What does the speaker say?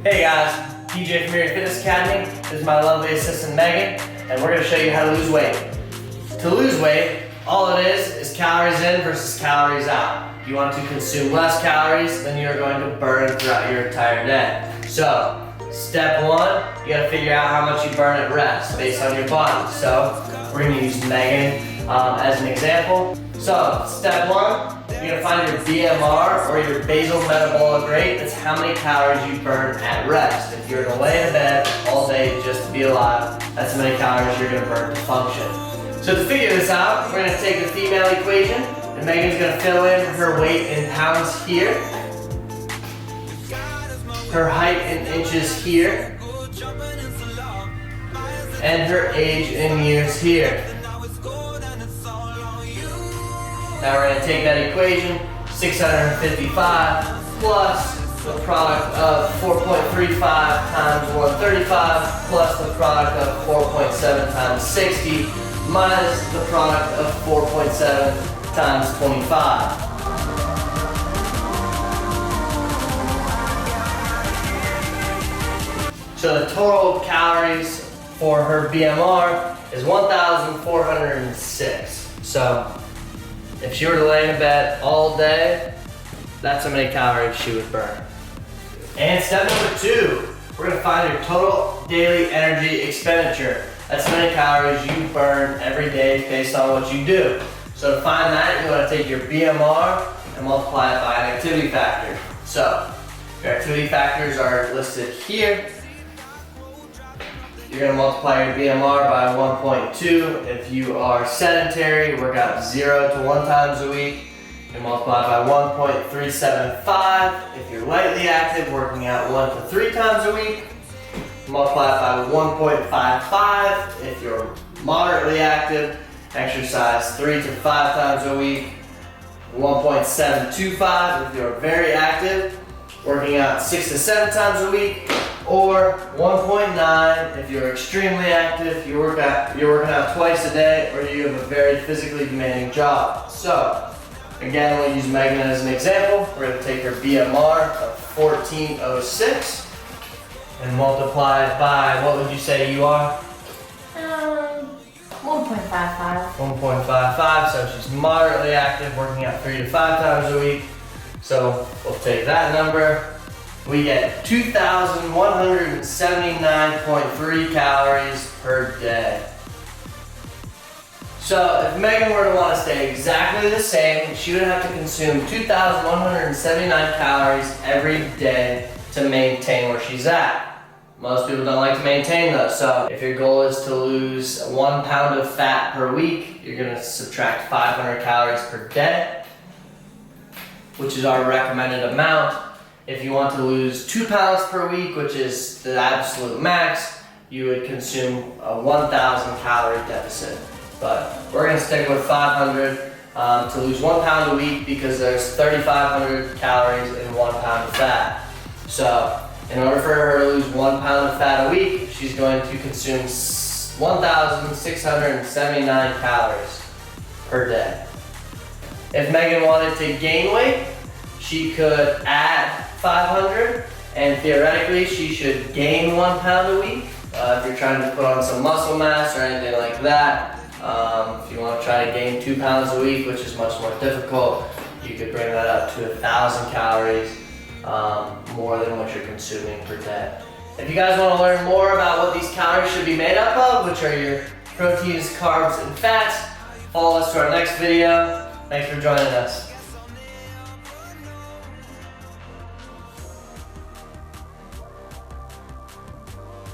Hey guys, DJ from Mary Fitness Academy. This is my lovely assistant Megan, and we're going to show you how to lose weight. To lose weight, all it is calories in versus calories out. You want to consume less calories than you're going to burn throughout your entire day. So, step one, you got to figure out how much you burn at rest based on your body. So, we're going to use Megan as an example. So, step one, you're going to find your BMR or your basal metabolic rate. That's how many calories you burn at rest. If you're going to lay in bed all day just to be alive, that's how many calories you're going to burn to function. So to figure this out, we're going to take the female equation, and Megan's going to fill in her weight in pounds here, her height in inches here, and her age in years here. Now we're going to take that equation, 655 plus the product of 4.35 times 135 plus the product of 4.7 times 60 minus the product of 4.7 times 25. So the total calories for her BMR is 1,406. So if she were to lay in bed all day, that's how many calories she would burn. And step number two, we're going to find your total daily energy expenditure. That's how many calories you burn every day based on what you do. So to find that, you want to take your BMR and multiply it by an activity factor. So your activity factors are listed here. You're going to multiply your BMR by 1.2 if you are sedentary, work out 0 to 1 times a week. You multiply by 1.375 if you're lightly active, working out 1 to 3 times a week. Multiply by 1.55 if you're moderately active, exercise 3 to 5 times a week. 1.725 if you're very active, working out 6 to 7 times a week. Or 1.9 if you're extremely active, you're working out twice a day, or you have a very physically demanding job. So, again, we'll use Megan as an example. We're going to take her BMR of 1406 and multiply it by, what would you say you are? 1.55. 1.55, so she's moderately active, working out 3 to 5 times a week. So we'll take that number. We get 2,179.3 calories per day. So if Megan were to want to stay exactly the same, she would have to consume 2,179 calories every day to maintain where she's at. Most people don't like to maintain those, so if your goal is to lose 1 pound of fat per week, you're going to subtract 500 calories per day, which is our recommended amount. If you want to lose 2 pounds per week, which is the absolute max, you would consume a 1,000 calorie deficit. But we're going to stick with 500 to lose 1 pound a week because there's 3,500 calories in 1 pound of fat. So in order for her to lose 1 pound of fat a week, she's going to consume 1,679 calories per day. If Megan wanted to gain weight, she could add 500, and theoretically she should gain 1 pound a week. If you're trying to put on some muscle mass or anything like that, if you want to try to gain 2 pounds a week, which is much more difficult, you could bring that up to 1,000 calories more than what you're consuming per day. If you guys want to learn more about what these calories should be made up of, which are your proteins, carbs, and fats, follow us to our next video. Thanks for joining us.